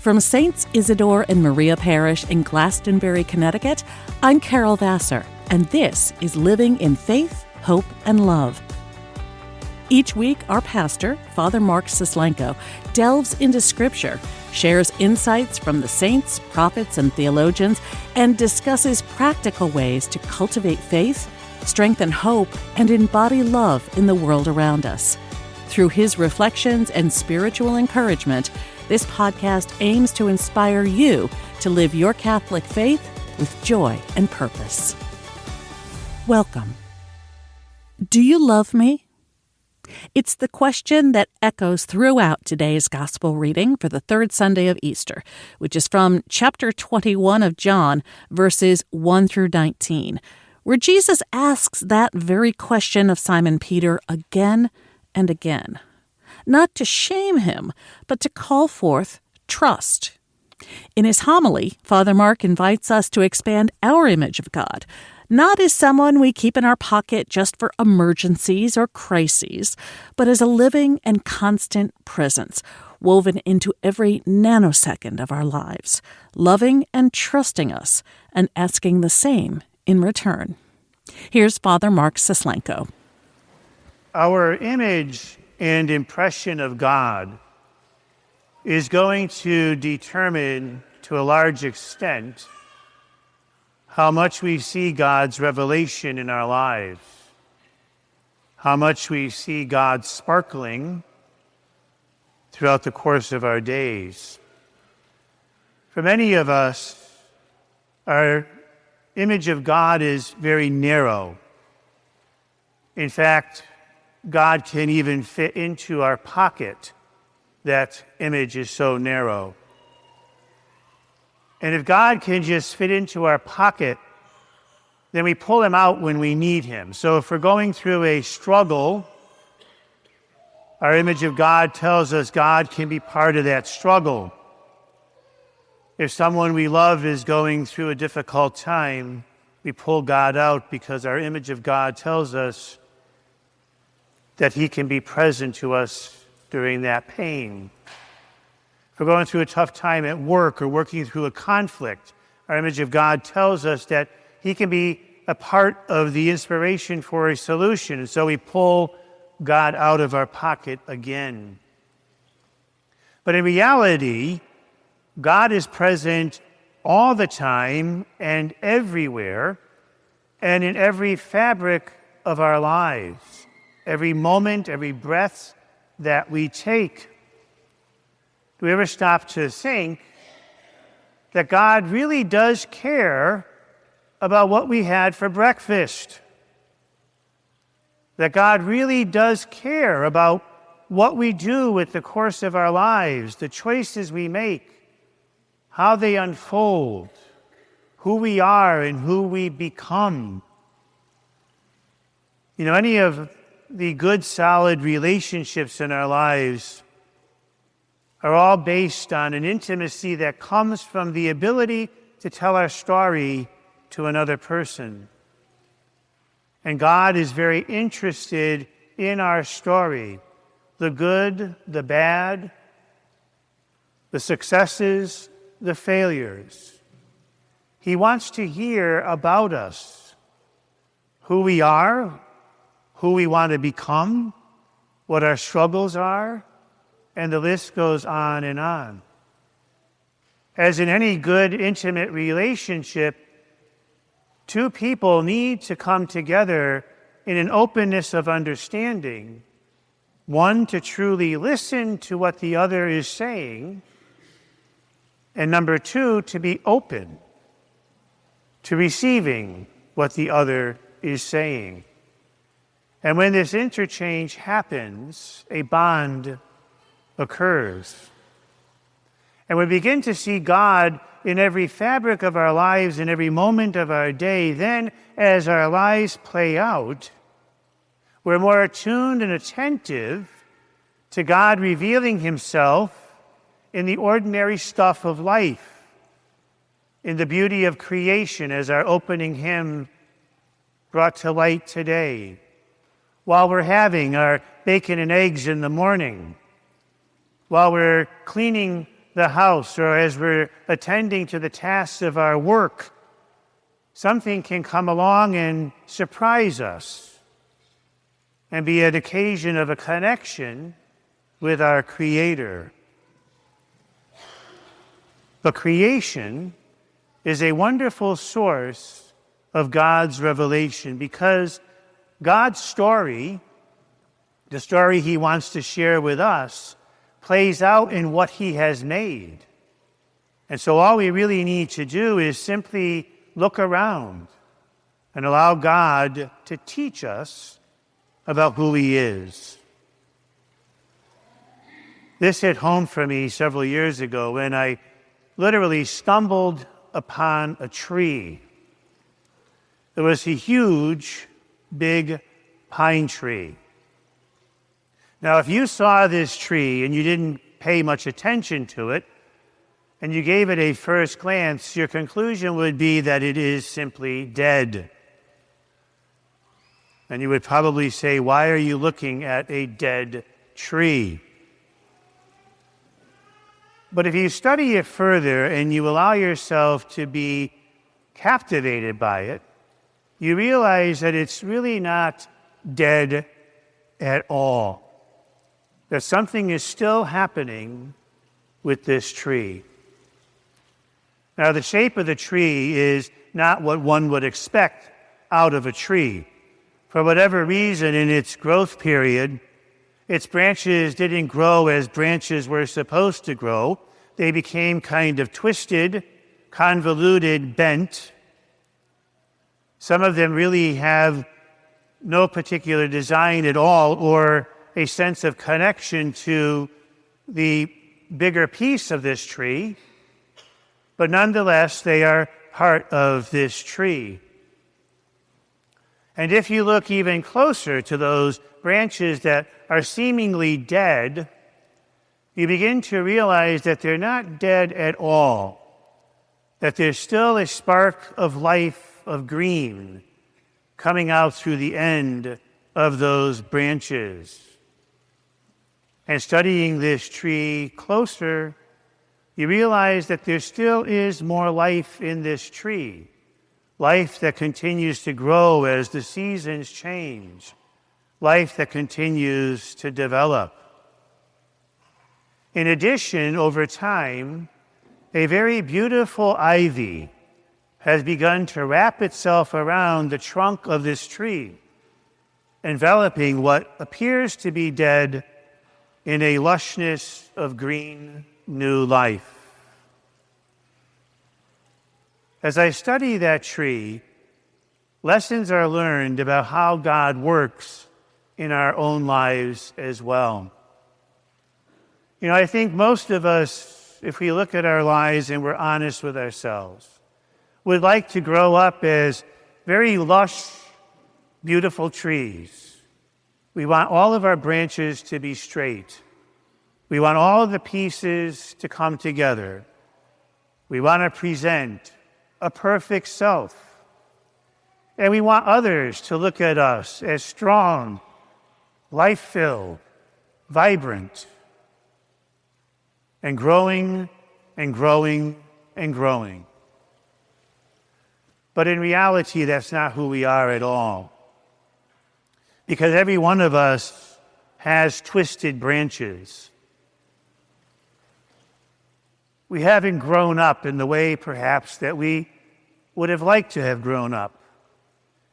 From Saints Isidore and Maria Parish in Glastonbury, Connecticut, I'm Carol Vassar, and this is Living in Faith, Hope, and Love. Each week, our pastor, Father Mark Sislenko, delves into Scripture, shares insights from the saints, prophets, and theologians, and discusses practical ways to cultivate faith, strengthen hope, and embody love in the world around us. Through his reflections and spiritual encouragement, this podcast aims to inspire you to live your Catholic faith with joy and purpose. Welcome. Do you love me? It's the question that echoes throughout today's Gospel reading for the third Sunday of Easter, which is from chapter 21 of John, verses 1 through 19, where Jesus asks that very question of Simon Peter again and again. Not to shame him, but to call forth trust. In his homily, Father Mark invites us to expand our image of God, not as someone we keep in our pocket just for emergencies or crises, but as a living and constant presence, woven into every nanosecond of our lives, loving and trusting us, and asking the same in return. Here's Father Mark Sislenko. Our image and impression of God is going to determine, to a large extent, how much we see God's revelation in our lives, how much we see God sparkling throughout the course of our days. For many of us, our image of God is very narrow. In fact, God can even fit into our pocket. That image is so narrow. And if God can just fit into our pocket, then we pull him out when we need him. So if we're going through a struggle, our image of God tells us God can be part of that struggle. If someone we love is going through a difficult time, we pull God out because our image of God tells us that he can be present to us during that pain. If we're going through a tough time at work or working through a conflict, our image of God tells us that he can be a part of the inspiration for a solution. And so we pull God out of our pocket again. But in reality, God is present all the time and everywhere and in every fabric of our lives. Every moment, every breath that we take. Do we ever stop to think that God really does care about what we had for breakfast? That God really does care about what we do with the course of our lives, the choices we make, how they unfold, who we are and who we become. You know, any of the good, solid relationships in our lives are all based on an intimacy that comes from the ability to tell our story to another person. And God is very interested in our story, the good, the bad, the successes, the failures. He wants to hear about us, who we are, who we want to become, what our struggles are, and the list goes on and on. As in any good, intimate relationship, two people need to come together in an openness of understanding. One, to truly listen to what the other is saying, and number two, to be open to receiving what the other is saying. And when this interchange happens, a bond occurs. And we begin to see God in every fabric of our lives, in every moment of our day. Then, as our lives play out, we're more attuned and attentive to God revealing himself in the ordinary stuff of life, in the beauty of creation, as our opening hymn brought to light today, while we're having our bacon and eggs in the morning, while we're cleaning the house or as we're attending to the tasks of our work, something can come along and surprise us and be an occasion of a connection with our Creator. But creation is a wonderful source of God's revelation because God's story, the story He wants to share with us, plays out in what He has made. And so all we really need to do is simply look around and allow God to teach us about who He is. This hit home for me several years ago when I literally stumbled upon a tree. It was a huge, big pine tree. Now, if you saw this tree and you didn't pay much attention to it, and you gave it a first glance, your conclusion would be that it is simply dead. And you would probably say, why are you looking at a dead tree? But if you study it further and you allow yourself to be captivated by it, you realize that it's really not dead at all. That something is still happening with this tree. Now, the shape of the tree is not what one would expect out of a tree. For whatever reason, in its growth period, its branches didn't grow as branches were supposed to grow. They became kind of twisted, convoluted, bent. Some of them really have no particular design at all or a sense of connection to the bigger piece of this tree, but nonetheless, they are part of this tree. And if you look even closer to those branches that are seemingly dead, you begin to realize that they're not dead at all, that there's still a spark of life, of green, coming out through the end of those branches. And studying this tree closer, you realize that there still is more life in this tree, life that continues to grow as the seasons change, life that continues to develop. In addition, over time, a very beautiful ivy has begun to wrap itself around the trunk of this tree, enveloping what appears to be dead in a lushness of green new life. As I study that tree, lessons are learned about how God works in our own lives as well. You know, I think most of us, if we look at our lives and we're honest with ourselves, would like to grow up as very lush, beautiful trees. We want all of our branches to be straight. We want all of the pieces to come together. We want to present a perfect self. And we want others to look at us as strong, life-filled, vibrant, and growing and growing and growing. But in reality, that's not who we are at all. Because every one of us has twisted branches. We haven't grown up in the way, perhaps, that we would have liked to have grown up.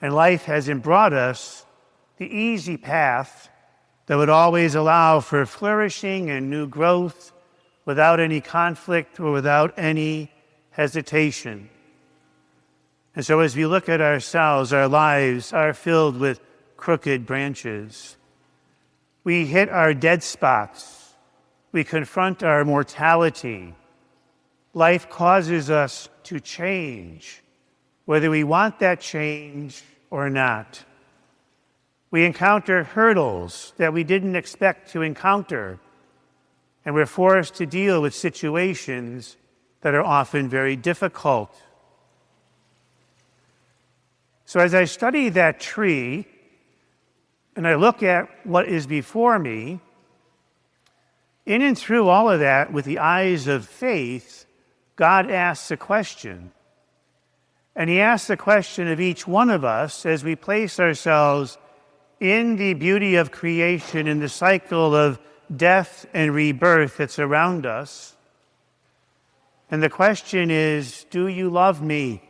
And life hasn't brought us the easy path that would always allow for flourishing and new growth without any conflict or without any hesitation. And so as we look at ourselves, our lives are filled with crooked branches. We hit our dead spots. We confront our mortality. Life causes us to change, whether we want that change or not. We encounter hurdles that we didn't expect to encounter, and we're forced to deal with situations that are often very difficult. So as I study that tree, and I look at what is before me, In and through all of that, with the eyes of faith, God asks a question. And he asks the question of each one of us as we place ourselves in the beauty of creation, in the cycle of death and rebirth that's around us. And the question is, do you love me?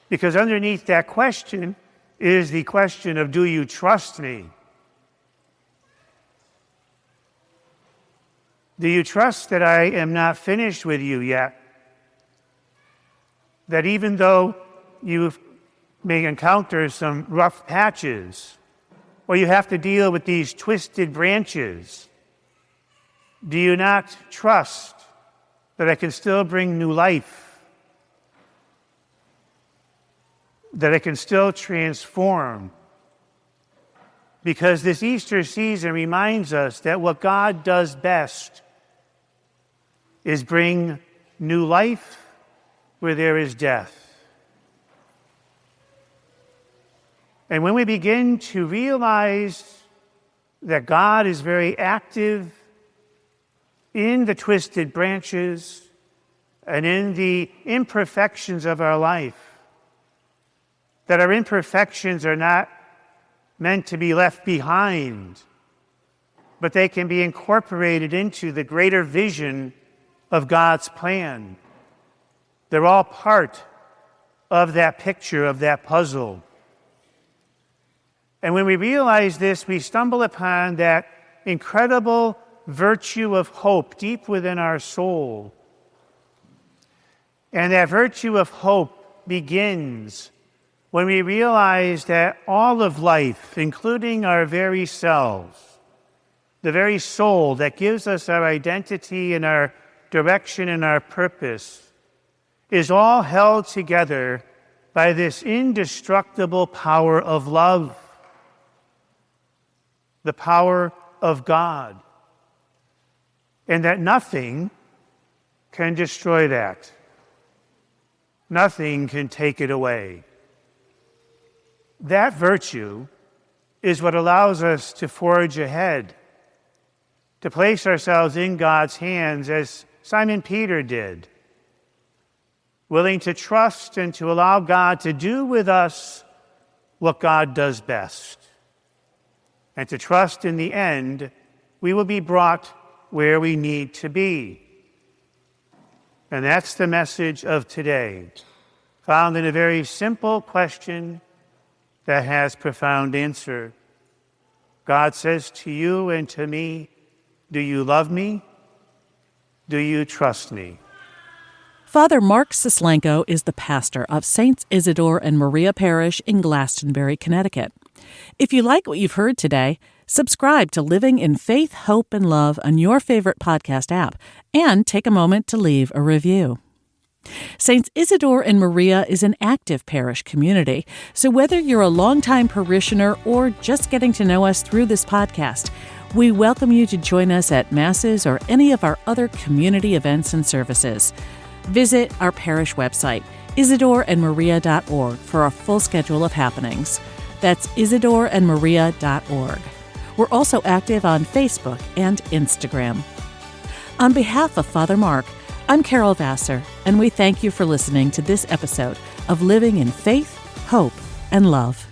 Because underneath that question is the question of, do you trust me? Do you trust that I am not finished with you yet? That even though you may encounter some rough patches, or you have to deal with these twisted branches, do you not trust that I can still bring new life? That I can still transform? Because this Easter season reminds us that what God does best is bring new life where there is death. And when we begin to realize that God is very active in the twisted branches and in the imperfections of our life, that our imperfections are not meant to be left behind, but they can be incorporated into the greater vision of God's plan. They're all part of that picture, of that puzzle. And when we realize this, we stumble upon that incredible virtue of hope deep within our soul. And that virtue of hope begins when we realize that all of life, including our very selves, the very soul that gives us our identity and our direction and our purpose, is all held together by this indestructible power of love, the power of God, and that nothing can destroy that. Nothing can take it away. That virtue is what allows us to forge ahead, to place ourselves in God's hands as Simon Peter did, willing to trust and to allow God to do with us what God does best, and to trust in the end we will be brought where we need to be. And that's the message of today, found in a very simple question that has profound answer. God says to you and to me, do you love me? Do you trust me? Father Mark Sislenko is the pastor of Saints Isidore and Maria Parish in Glastonbury, Connecticut. If you like what you've heard today, subscribe to Living in Faith, Hope, and Love on your favorite podcast app, and take a moment to leave a review. Saints Isidore and Maria is an active parish community, so whether you're a longtime parishioner or just getting to know us through this podcast, we welcome you to join us at Masses or any of our other community events and services. Visit our parish website, isidoreandmaria.org, for a full schedule of happenings. That's isidoreandmaria.org. We're also active on Facebook and Instagram. On behalf of Father Mark, I'm Carol Vassar, and we thank you for listening to this episode of Living in Faith, Hope, and Love.